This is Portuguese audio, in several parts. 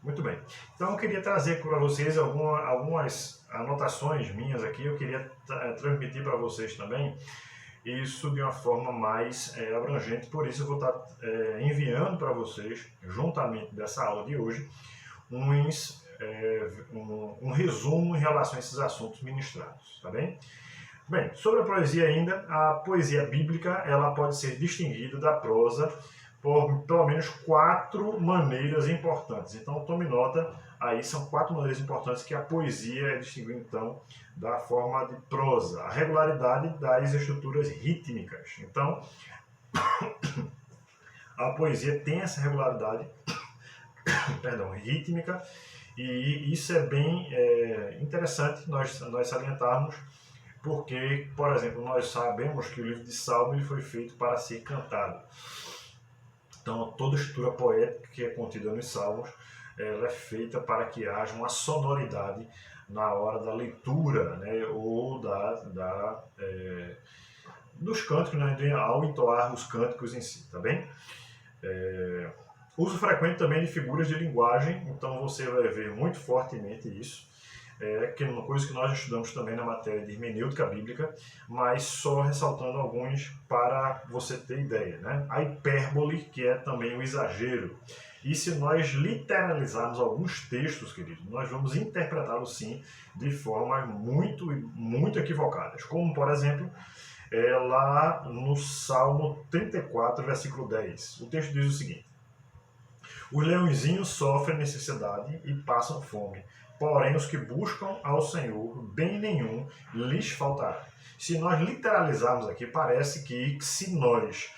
Muito bem. Então eu queria trazer para vocês algumas anotações minhas aqui. Eu queria transmitir para vocês também isso de uma forma mais abrangente. Por isso eu vou estar enviando para vocês, juntamente dessa aula de hoje, um resumo em relação a esses assuntos ministrados, tá bem? Bem, sobre a poesia ainda, a poesia bíblica ela pode ser distinguida da prosa por pelo menos 4 maneiras importantes. Então tome nota, aí são 4 maneiras importantes que a poesia é distinguida então da forma de prosa. A regularidade das estruturas rítmicas. Então a poesia tem essa regularidade rítmica, e isso é bem interessante nós salientarmos, porque, por exemplo, nós sabemos que o livro de Salmo ele foi feito para ser cantado. Então, toda a estrutura poética que é contida nos Salmos, ela é feita para que haja uma sonoridade na hora da leitura, né, ou dos cânticos, né, ao entoar os cânticos em si, tá bem? Uso frequente também de figuras de linguagem, então você vai ver muito fortemente isso, que é uma coisa que nós estudamos também na matéria de hermenêutica bíblica, mas só ressaltando alguns para você ter ideia, né? A hipérbole, que é também o exagero. E se nós literalizarmos alguns textos, queridos, nós vamos interpretá-los sim de formas muito equivocadas. Como, por exemplo, lá no Salmo 34, versículo 10. O texto diz o seguinte: os leõezinhos sofrem necessidade e passam fome, porém os que buscam ao Senhor, bem nenhum lhes faltará. Se nós literalizarmos aqui, parece que se nós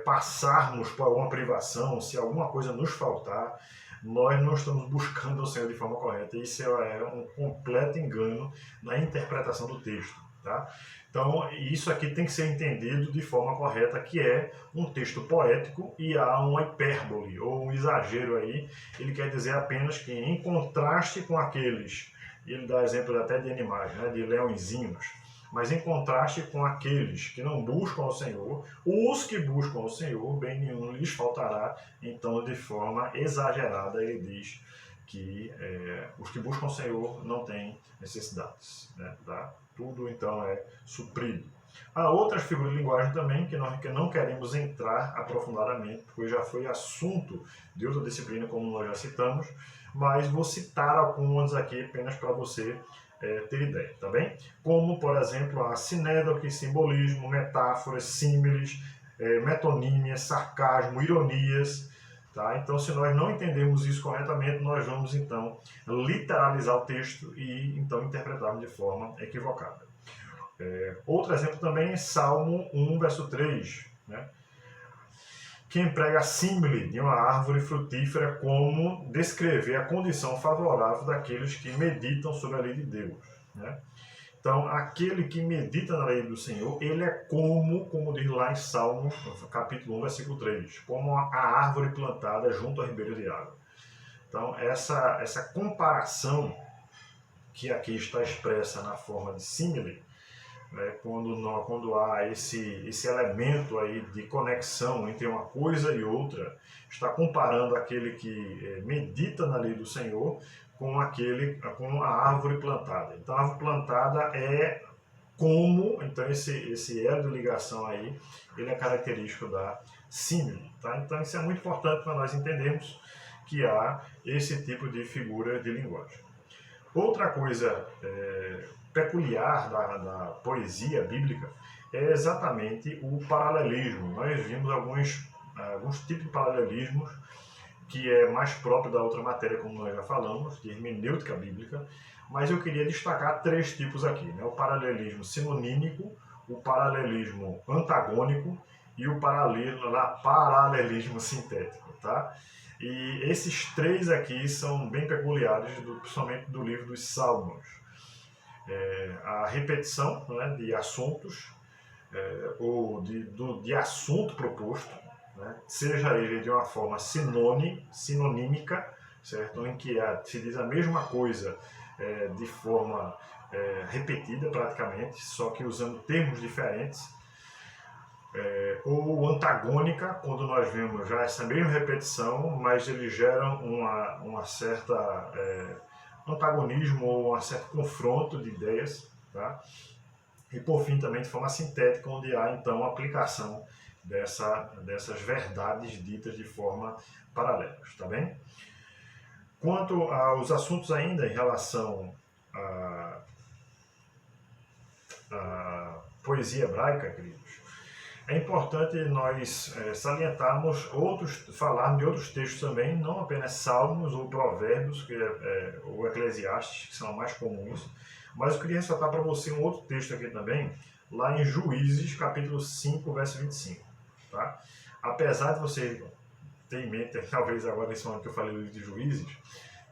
passarmos por alguma privação, se alguma coisa nos faltar, nós não estamos buscando o Senhor de forma correta. Isso é um completo engano na interpretação do texto, tá? Então, isso aqui tem que ser entendido de forma correta, que é um texto poético e há uma hipérbole ou um exagero aí. Ele quer dizer apenas que, em contraste com aqueles, ele dá exemplo até de animais, né, de leõezinhos, mas em contraste com aqueles que não buscam ao Senhor, os que buscam ao Senhor, bem nenhum lhes faltará. Então, de forma exagerada, ele diz que os que buscam o Senhor não têm necessidades, né, tá? Tudo então é suprido. Há outras figuras de linguagem também que não queremos entrar aprofundadamente, porque já foi assunto de outra disciplina, como nós já citamos, mas vou citar algumas aqui apenas para você ter ideia, tá bem? Como, por exemplo, a sinédoque, simbolismo, metáforas, símiles, metonímia, sarcasmo, ironias. Tá? Então, se nós não entendemos isso corretamente, nós vamos então literalizar o texto e então interpretarmos de forma equivocada. Outro exemplo também é Salmo 1, verso 3, né? Que emprega a símile de uma árvore frutífera como descrever a condição favorável daqueles que meditam sobre a lei de Deus, né? Então, aquele que medita na lei do Senhor, ele é como diz lá em Salmo, capítulo 1, versículo 3, como a árvore plantada junto à ribeira de água. Então, essa comparação que aqui está expressa na forma de símile, né, quando há esse elemento aí de conexão entre uma coisa e outra, está comparando aquele que medita na lei do Senhor com a árvore plantada. Então, a árvore plantada é então esse elo de ligação aí, ele é característico da símile, tá? Então, isso é muito importante para nós entendermos que há esse tipo de figura de linguagem. Outra coisa peculiar da poesia bíblica é exatamente o paralelismo. Nós vimos alguns tipos de paralelismos que é mais próprio da outra matéria, como nós já falamos, de hermenêutica bíblica, mas eu queria destacar 3 tipos aqui, né? O paralelismo sinonímico, o paralelismo antagônico e o paralelismo sintético, tá? E esses 3 aqui são bem peculiares, principalmente do livro dos Salmos. A repetição, né, de assuntos, ou de assunto proposto, né, seja ele de uma forma sinonímica, certo? Em que se diz a mesma coisa de forma repetida praticamente, só que usando termos diferentes, ou antagônica, quando nós vemos já essa mesma repetição, mas eles geram uma certa antagonismo ou um certo confronto de ideias, tá? E por fim também de forma sintética, onde há então a aplicação dessas verdades ditas de forma paralela, tá bem? Quanto aos assuntos ainda em relação à poesia hebraica, queridos, é importante nós salientarmos falarmos de outros textos também, não apenas Salmos ou Provérbios, ou Eclesiastes, que são mais comuns, mas eu queria ressaltar para você um outro texto aqui também, lá em Juízes, capítulo 5, verso 25. Tá? Apesar de você ter em mente, talvez agora nesse momento que eu falei do livro de Juízes,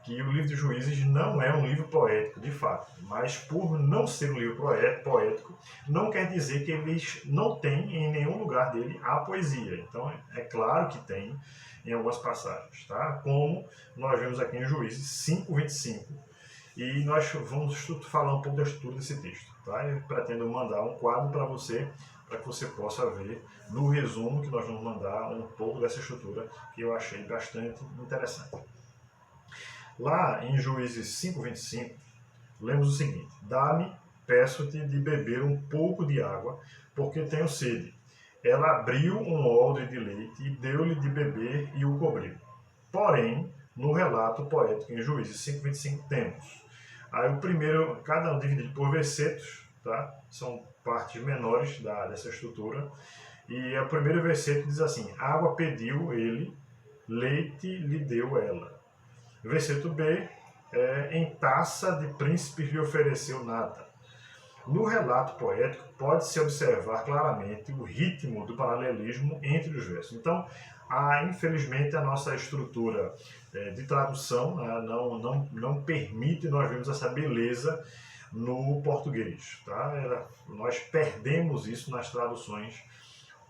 que o livro de Juízes não é um livro poético, de fato, mas por não ser um livro poético, não quer dizer que eles não têm em nenhum lugar dele a poesia. Então, é claro que tem em algumas passagens, tá? Como nós vemos aqui em Juízes 5:25, e nós vamos falar um pouco da estrutura desse texto, tá? Eu pretendo mandar um quadro para você que você possa ver no resumo que nós vamos mandar um pouco dessa estrutura que eu achei bastante interessante. Lá em Juízes 5:25, lemos o seguinte: Dá-me, peço-te, de beber um pouco de água, porque tenho sede. Ela abriu um odre de leite e deu-lhe de beber e o cobriu. Porém, no relato poético em Juízes 5:25 temos aí o primeiro, cada um dividido por versetos, tá? São partes menores dessa estrutura. E o primeiro verseto diz assim: água pediu ele, leite lhe deu ela. Verseto B, em taça de príncipes lhe ofereceu nada. No relato poético, pode-se observar claramente o ritmo do paralelismo entre os versos. Então, infelizmente, a nossa estrutura de tradução não permite nós vermos essa beleza no português. Tá? Nós perdemos isso nas traduções,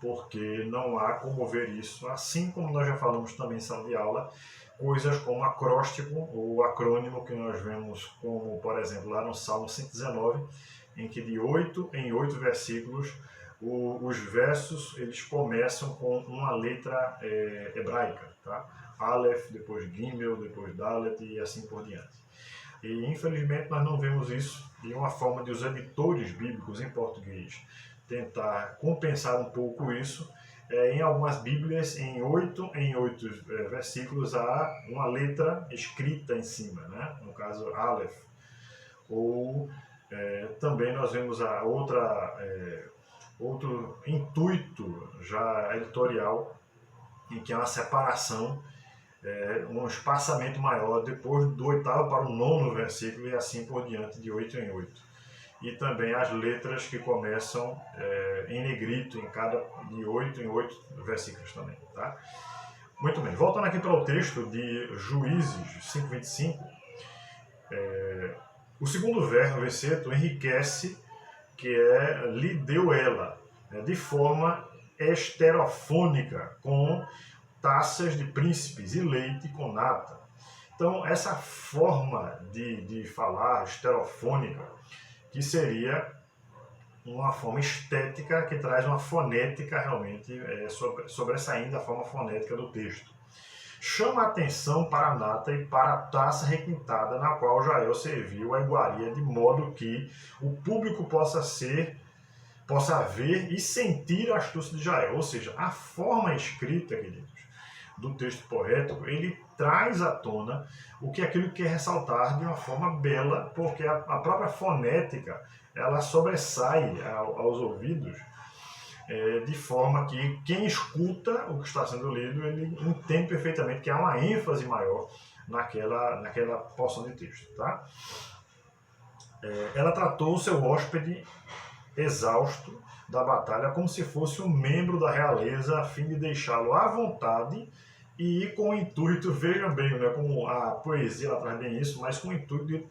porque não há como ver isso, assim como nós já falamos também em sala de aula, coisas como acróstico ou acrônimo que nós vemos como, por exemplo, lá no Salmo 119, em que de 8 em 8 versículos os versos eles começam com uma letra hebraica, tá? Aleph, depois Gimel, depois Dalet e assim por diante. E infelizmente nós não vemos isso, e uma forma de os editores bíblicos em português tentar compensar um pouco isso, em algumas bíblias, em 8 versículos, há uma letra escrita em cima, né? No caso, Aleph. Ou também nós vemos outro intuito já editorial, em que há uma separação, um espaçamento maior depois do 8º para o 9º versículo e assim por diante, de 8 em 8. E também as letras que começam em negrito de 8 em 8 versículos também. Tá? Muito bem, voltando aqui para o texto de Juízes 5:25, o segundo verseto enriquece, que lhe deu ela, de forma esterofônica, com taças de príncipes e leite com nata. Então, essa forma de falar esterofônica, que seria uma forma estética que traz uma fonética realmente sobressaindo a forma fonética do texto. Chama a atenção para a nata e para a taça requintada na qual Jael serviu a iguaria, de modo que o público possa ver e sentir a astúcia de Jael. Ou seja, a forma escrita, queridos, do texto poético, ele traz à tona aquilo que quer ressaltar de uma forma bela, porque a própria fonética ela sobressai aos ouvidos, de forma que quem escuta o que está sendo lido, ele entende perfeitamente que há uma ênfase maior naquela porção de texto. Tá? Ela tratou o seu hóspede exausto da batalha como se fosse um membro da realeza, a fim de deixá-lo à vontade e com o intuito, vejam bem, né, como a poesia ela traz bem isso, mas com o intuito de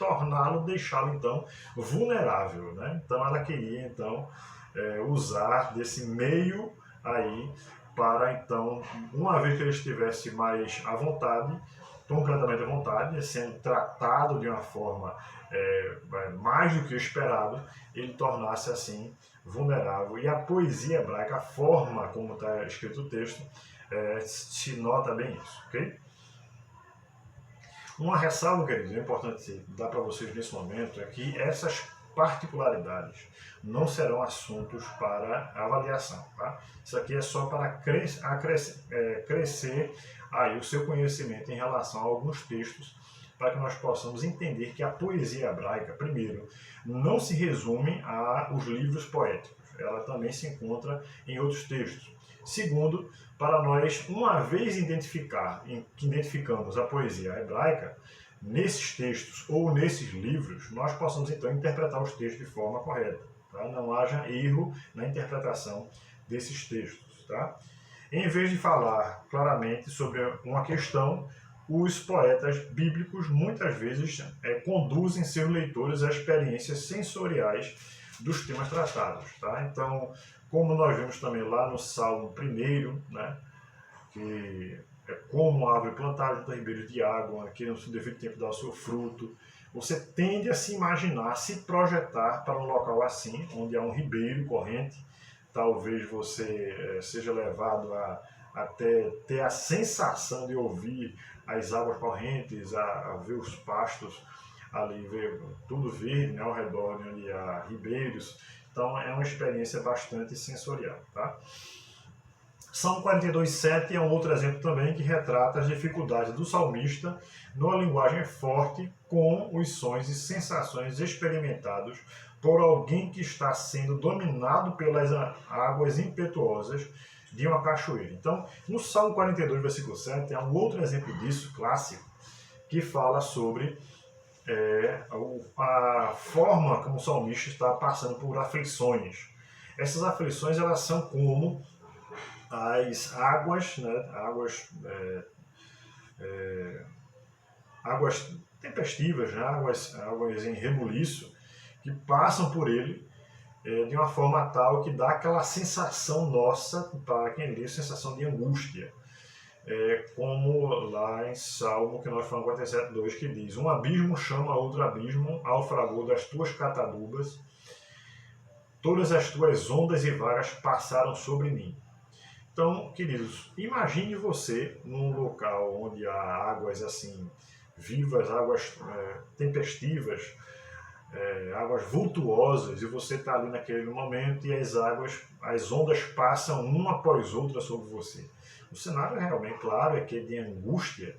deixá-lo então vulnerável. Né? Então ela queria então usar desse meio aí para então, uma vez que ele estivesse mais à vontade, completamente à vontade, sendo tratado de uma forma mais do que o esperado, ele tornasse assim vulnerável. E a poesia hebraica, a forma como está escrito o texto, se nota bem isso, ok? Uma ressalva, queridos, é importante dar para vocês nesse momento, é que essas particularidades não serão assuntos para avaliação, tá? Isso aqui é só para crescer aí o seu conhecimento em relação a alguns textos, para que nós possamos entender que a poesia hebraica, primeiro, não se resume aos livros poéticos, ela também se encontra em outros textos. Segundo, para nós, uma vez que identificamos a poesia hebraica, nesses textos ou nesses livros, nós possamos então interpretar os textos de forma correta, tá? Não haja erro na interpretação desses textos, tá? Em vez de falar claramente sobre uma questão, os poetas bíblicos muitas vezes conduzem seus leitores a experiências sensoriais dos temas tratados, tá? Então, como nós vemos também lá no Salmo 1, né, que é como a árvore plantada junto a ribeiros de água, que no seu devido tempo dá o seu fruto, você tende a se imaginar, se projetar para um local assim, onde há um ribeiro corrente. Talvez você seja levado a até ter a sensação de ouvir as águas correntes, a ver os pastos ali, ver tudo verde, né, ao redor, né, onde há ribeiros. Então é uma experiência bastante sensorial, tá? Salmo 42:7 é um outro exemplo também que retrata as dificuldades do salmista numa linguagem forte com os sons e sensações experimentados por alguém que está sendo dominado pelas águas impetuosas de uma cachoeira. Então, no Salmo 42, versículo 7, é um outro exemplo disso, clássico, que fala sobre a forma como o salmista está passando por aflições. Essas aflições, elas são como as águas, né, águas tempestivas, né, águas em rebuliço, que passam por ele de uma forma tal que dá aquela sensação nossa, para quem lê, sensação de angústia. Como lá em Salmo, que nós falamos 47:2, que diz: um abismo chama outro abismo ao fragor das tuas catadubas, todas as tuas ondas e vagas passaram sobre mim. Então, queridos, imagine você num local onde há águas assim vivas, águas tempestivas, águas vultuosas, e você está ali naquele momento e as ondas passam uma após outra sobre você. O cenário realmente, claro, é que é de angústia,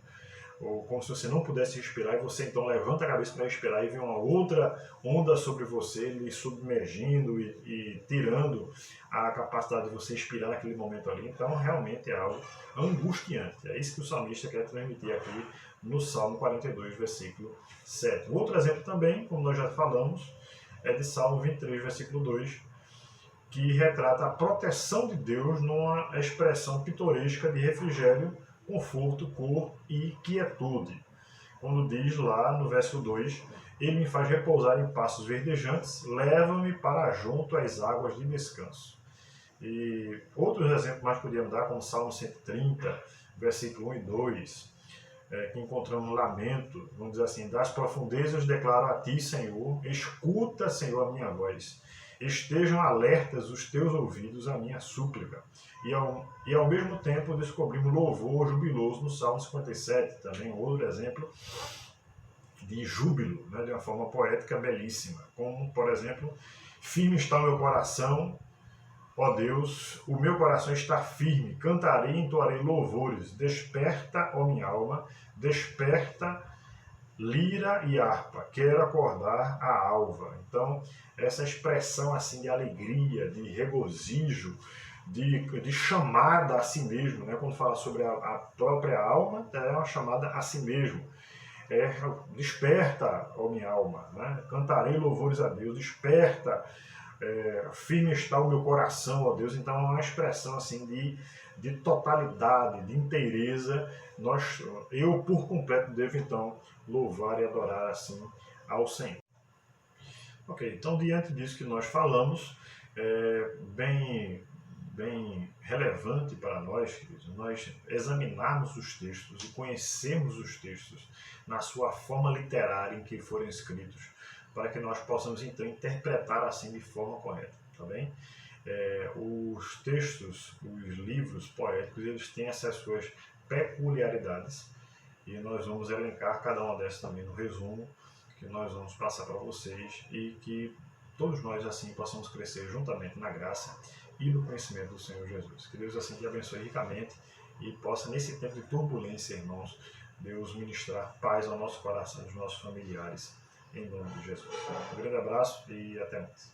ou como se você não pudesse respirar, e você então levanta a cabeça para respirar e vem uma outra onda sobre você, lhe submergindo e tirando a capacidade de você respirar naquele momento ali. Então, realmente é algo angustiante. É isso que o salmista quer transmitir aqui no Salmo 42, versículo 7. Outro exemplo também, como nós já falamos, é de Salmo 23, versículo 2, que retrata a proteção de Deus numa expressão pitoresca de refrigério, conforto, cor e quietude. Quando diz lá no verso 2, ele me faz repousar em pastos verdejantes, leva-me para junto às águas de descanso. E outros exemplos mais podíamos dar, como Salmo 130, versículo 1 e 2, que encontramos um lamento, vamos dizer assim: das profundezas declaro a ti, Senhor, escuta, Senhor, a minha voz. Estejam alertas os teus ouvidos à minha súplica. E ao mesmo tempo descobrimos louvor jubiloso no Salmo 57, também outro exemplo de júbilo, né, de uma forma poética belíssima. Como, por exemplo: firme está o meu coração, ó Deus, o meu coração está firme, cantarei e entoarei louvores. Desperta, ó minha alma, desperta, lira e harpa, quero acordar a alva. Então, essa expressão assim de alegria, de regozijo, de chamada a si mesmo, né? Quando fala sobre a própria alma, é uma chamada a si mesmo. Desperta, ó minha alma, né? Cantarei louvores a Deus, desperta, firme está o meu coração, ó Deus. Então é uma expressão assim de totalidade, de inteireza. Eu por completo devo então louvar e adorar assim ao Senhor. Ok, então diante disso que nós falamos, bem bem relevante para nós, queridos, nós examinarmos os textos e conhecermos os textos na sua forma literária em que foram escritos, para que nós possamos então interpretar assim de forma correta, tá bem? Os textos, os livros poéticos, eles têm essas suas peculiaridades e nós vamos elencar cada uma dessas também no resumo que nós vamos passar para vocês e que todos nós assim possamos crescer juntamente na graça e no conhecimento do Senhor Jesus. Que Deus assim te abençoe ricamente e possa, nesse tempo de turbulência, irmãos, Deus ministrar paz ao nosso coração, aos nossos familiares, em nome de Jesus. Um grande abraço e até mais.